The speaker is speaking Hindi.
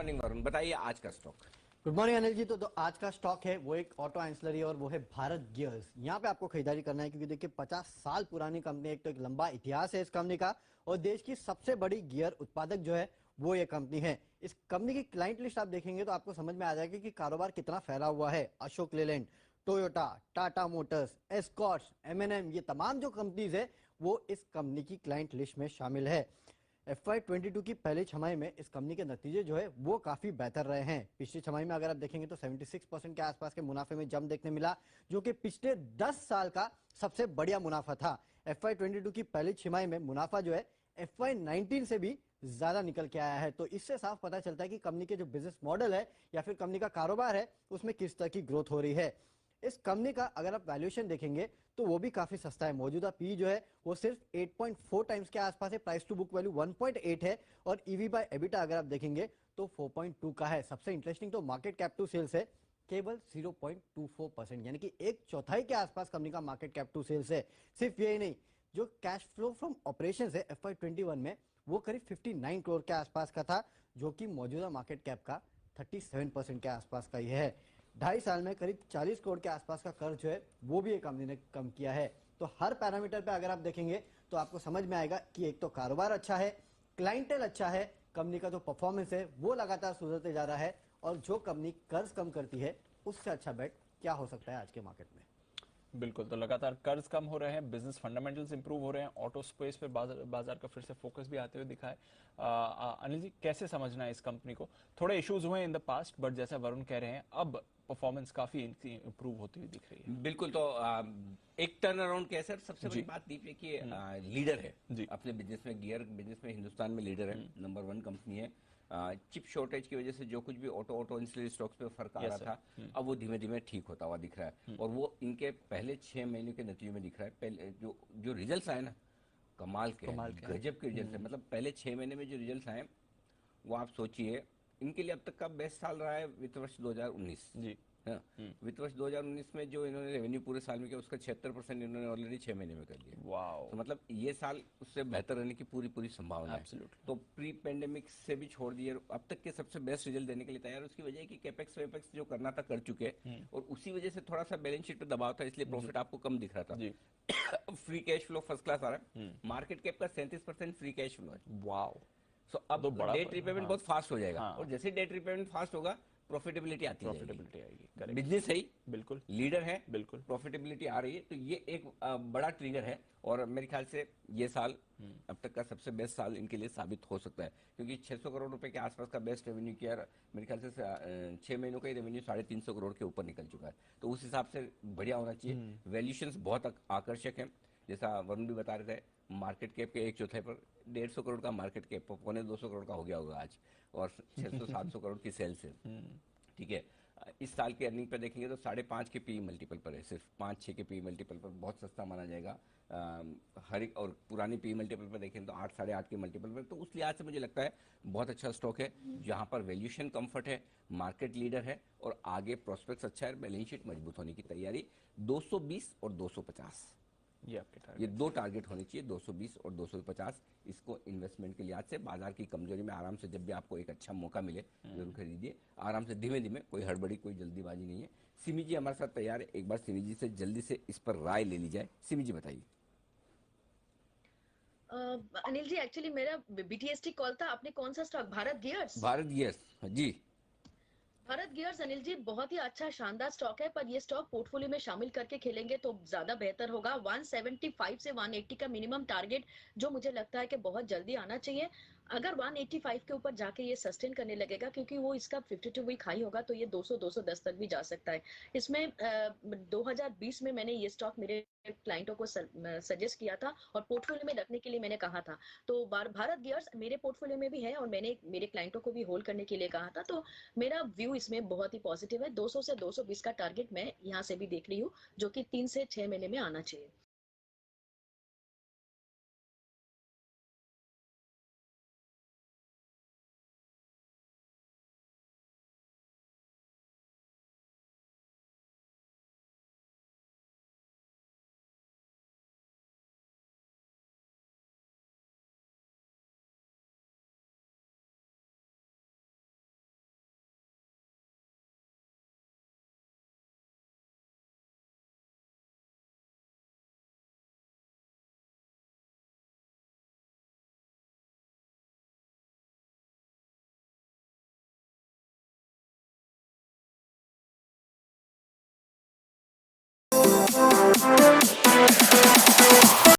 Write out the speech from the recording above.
मॉर्निंग वरुण, बताइए आज का stock. Good morning Anil ji. तो आज का स्टॉक है वो एक ऑटो एंसिलरी और वो है भारत गियर्स। यहाँ पे आपको खरीदारी करना है क्योंकि देखिए 50 साल पुरानी कंपनी, एक तो एक लंबा इतिहास है इस कंपनी का और देश की सबसे बड़ी गियर उत्पादक जो है वो ये कंपनी है। इस कंपनी की क्लाइंट लिस्ट आप देखेंगे तो आपको समझ में आ जाएगा कि कारोबार कितना फैला हुआ है। Ashok Leyland, Toyota, Tata Motors, Escorts, MNM, ये तमाम जो कंपनीज है वो इस कंपनी की क्लाइंट लिस्ट में शामिल है। FY22 की पहली छमाही में इस कंपनी के नतीजे जो है वो काफी बेहतर रहे हैं। पिछली छमाही में अगर आप देखेंगे तो 76% के आसपास के मुनाफे में जंप देखने मिला, जो कि पिछले 10 साल का सबसे बढ़िया मुनाफा था। FY22 की पहली छमाही में मुनाफा जो है FY19 से भी ज्यादा निकल के आया है। तो इससे साफ पता चलता है कि कंपनी के जो बिजनेस मॉडल है या फिर कंपनी का कारोबार है उसमें किस तरह की ग्रोथ हो रही है। इस कंपनी का अगर आप वैल्यूएशन देखेंगे तो वो भी काफी सस्ता है। मौजूदा पी जो है वो सिर्फ 8.4 टाइम्स के आसपास है। प्राइस टू बुक वैल्यू 1.8 है और ईवी बाय एबिटा अगर आप देखेंगे तो 4.2 का है। सबसे इंटरेस्टिंग तो मार्केट कैप टू सेल्स है केवल 0.24%, यानी कि एक चौथाई के आसपास कंपनी का मार्केट कैप टू सेल्स है। सिर्फ यही नहीं, जो कैश फ्लो फ्रॉम ऑपरेशंस है FY21 में वो करीब 59 करोड़ के आसपास का था, जो कि मौजूदा मार्केट कैप का 37% के आसपास का ही है। 2.5 साल में करीब 40 करोड़ के आसपास का कर्ज जो है वो भी एक कंपनी ने कम किया है। तो हर पैरामीटर पे अगर आप देखेंगे तो आपको समझ में आएगा कि एक तो कारोबार अच्छा है, क्लाइंटेल अच्छा है, कंपनी का जो परफॉर्मेंस है वो लगातार सुधरते जा रहा है और जो कंपनी कर्ज कम करती है उससे अच्छा बेट क्या हो सकता है आज के मार्केट में। बिल्कुल, तो लगातार कर्ज कम हो रहे हैं, बिजनेस फंडामेंटल्स इंप्रूव हो रहे हैं, ऑटो स्पेस पे बाजार का फिर से फोकस भी आते हुए दिखा है। अनिल जी, कैसे समझना है इस कंपनी को? थोड़े इश्यूज हुए इन द पास्ट, बट जैसा वरुण कह रहे हैं अब परफॉर्मेंस काफी इनकी इंप्रूव होती हुई दिख रही है। बिल्कुल, तो एक टर्न अराउंड कैसे, सबसे बड़ी जी। बात दीजिए कि लीडर है जी। अपने बिजनेस में, गियर बिजनेस में हिंदुस्तान में लीडर है, नंबर 1 कंपनी है। चिप शॉर्टेज की वजह से जो कुछ भी ऑटो इंसुलेटर स्टॉक्स पे फर्क आ रहा सर। था, अब वो धीमे धीमे ठीक होता हुआ दिख रहा है और वो इनके पहले 6 महीने के नतीजों में दिख रहा है। पहले जो जो रिजल्ट आए ना, कमाल के कमाल हैं, के हैं। गजब के रिजल्ट है। मतलब पहले 6 महीने में जो रिजल्ट आए वो आप सोचिए, इनके लिए अब तक का बेस्ट साल रहा है वित्त वर्ष 2019। जी। हाँ, वित्त वर्ष 2019 में जो इन्होंने रेवेन्यू पूरे साल में किया उसका 76% इन्होंने ऑलरेडी 6 महीने में कर लिया। वाओ। तो मतलब ये साल उससे बेहतर रहने की पूरी संभावना है। Absolutely. तो प्री पेंडेमिक से भी छोड़ दिए, अब तक के सबसे बेस्ट रिजल्ट देने के लिए तैयार। उसकी वजह है कि कैपेक्स वेपेक्स जो करना था कर चुके और उसी वजह से थोड़ा सा बैलेंस शीट पे दबाव था, इसलिए प्रॉफिट आपको कम दिख रहा था। जी। Free cash flow first class आ रहा है। मार्केट कैप का 37% फ्री कैश फ्लो है। वाओ। सो अब तो बड़ा डेट रिपेमेंट हाँ। बहुत फास्ट हो जाएगा हाँ। और जैसे डेट रिपेमेंट फास्ट होगा प्रॉफिटेबिलिटी आती जाएगी। प्रॉफिटेबिलिटी आएगी। करेक्ट। बिजनेस सही, बिल्कुल। लीडर है, बिल्कुल। प्रॉफिटेबिलिटी आ रही है, तो ये एक बड़ा ट्रिगर है और मेरे ख्याल से ये साल अब तक का सबसे बेस्ट साल इनके लिए साबित हो सकता है, क्योंकि 600 करोड़ रुपए के आसपास का बेस्ट रेवेन्यू किया। मेरे ख्याल से 6 महीनों का ही रेवेन्यू 350 करोड़ के ऊपर निकल चुका है, तो उस हिसाब से बढ़िया होना चाहिए। वैल्यूएशंस बहुत आकर्षक है, जैसा वरुण भी बता रहे थे। मार्केट कैप के एक चौथाई पर 150 करोड़ का मार्केट कैप, 250 करोड़ का हो गया होगा आज, और 600-700 करोड़ की सेल्स है। ठीक है, इस साल के अर्निंग पर देखेंगे तो 5.5 के पी मल्टीपल पर है, सिर्फ 5-6 के पी मल्टीपल पर बहुत सस्ता माना जाएगा। हर एक और पुरानी पी मल्टीपल पर देखें तो 8-8.5 के मल्टीपल पर, तो उस लिहाज से मुझे लगता है बहुत अच्छा स्टॉक है, जहां पर वैल्यूएशन कंफर्ट है, मार्केट लीडर है और आगे प्रोस्पेक्ट्स अच्छा है, बैलेंस शीट मजबूत होने की तैयारी। 220 और 250 ये आपके टारगेट। ये 2 टारगेट होने चाहिए, 220 और 250। इसको इन्वेस्टमेंट के लिहाज से बाजार की कमजोरी में आराम से, जब भी आपको एक अच्छा मौका मिले जरूर खरीदिए, आराम से धीमे धीमे, कोई हड़बड़ी कोई जल्दीबाजी नहीं है। सिमी जी हमारे साथ तैयार है, एक बार सिमी जी से जल्दी से इस पर राय ले ली जाए। सिमी जी बताइए। अनिल जी, एक्चुअली मेरा बीटीएसटी कॉल था। आपने कौन सा stock? Bharat Gears. Bharat Gears ji. Bharat Gears Anil ji बहुत ही अच्छा शानदार स्टॉक है, पर ये स्टॉक पोर्टफोलियो में शामिल करके खेलेंगे तो ज्यादा बेहतर होगा। 175 से 180 का मिनिमम टारगेट जो मुझे लगता है कि बहुत जल्दी आना चाहिए। अगर 185 के ऊपर जाके ये सस्टेन करने लगेगा, क्योंकि वो इसका 52 वीक हाई होगा, तो ये 200-210 तक भी जा सकता है। इसमें 2020 में मैंने ये स्टॉक मेरे क्लाइंटों को सजेस्ट किया था और पोर्टफोलियो में रखने के लिए मैंने कहा था। तो भारत गियर्स मेरे पोर्टफोलियो में भी है और मैंने मेरे क्लाइंटों को भी होल्ड करने के लिए कहा था। तो मेरा व्यू इसमें बहुत ही पॉजिटिव है। 200 से 220 का टारगेट मैं यहाँ से भी देख रही हूँ, जो कि 3 से 6 महीने में आना चाहिए।